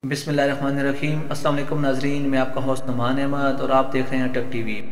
बिस्मिल्लाहिर्रहमानिर्रहीम। अस्सलाम वालेकुम नाजरीन, मैं आपका होस्ट नुमान अहमद और आप देख रहे हैं टेक टीवी।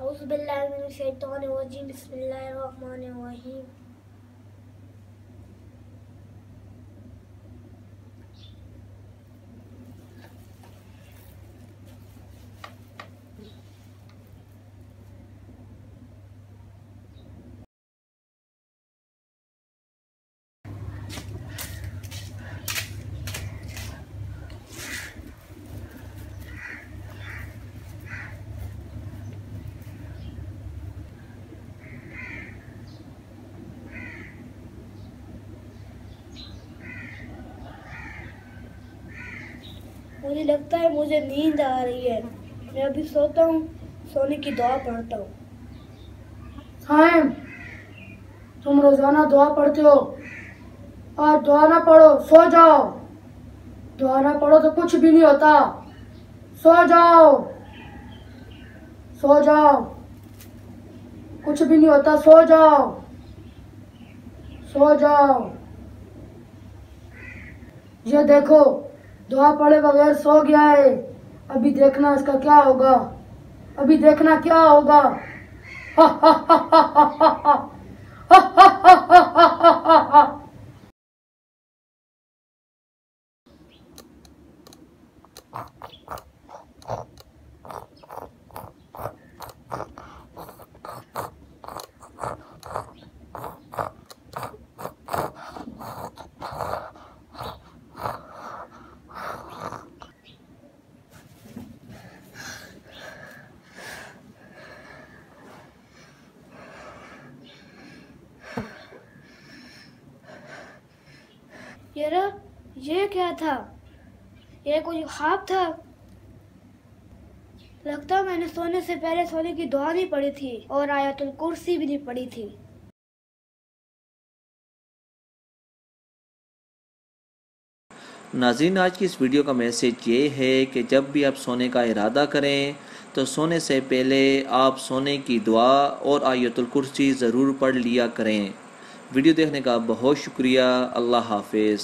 औज़ुबिल्लाहिमिनश्शैतानिर्रजीम बिस्मिल्लाहिर्रहमानिर्रहीम। मुझे लगता है मुझे नींद आ रही है। मैं अभी सोता हूँ, सोने की दुआ पढ़ता हूँ। साहिब, तुम रोजाना दुआ पढ़ते हो, आज दुआ ना पढ़ो, सो जाओ। दुआ ना पढ़ो तो कुछ भी नहीं होता। सो जाओ, सो जाओ, कुछ भी नहीं होता। सो जाओ, सो जाओ। ये देखो, दुआ पढ़े बगैर सो गया है। अभी देखना इसका क्या होगा। अभी देखना क्या होगा। हा हा हा हा हा हा हा हा हा हा हा हा। ये क्या था? ये कोई ख्वाब था? लगता है मैंने सोने से पहले सोने की दुआ नहीं पढ़ी थी और आयतुल कुर्सी भी नहीं पढ़ी थी। नाज़रीन, आज की इस वीडियो का मैसेज ये है कि जब भी आप सोने का इरादा करें तो सोने से पहले आप सोने की दुआ और आयतुल कुर्सी ज़रूर पढ़ लिया करें। वीडियो देखने का बहुत शुक्रिया। अल्लाह हाफिज़।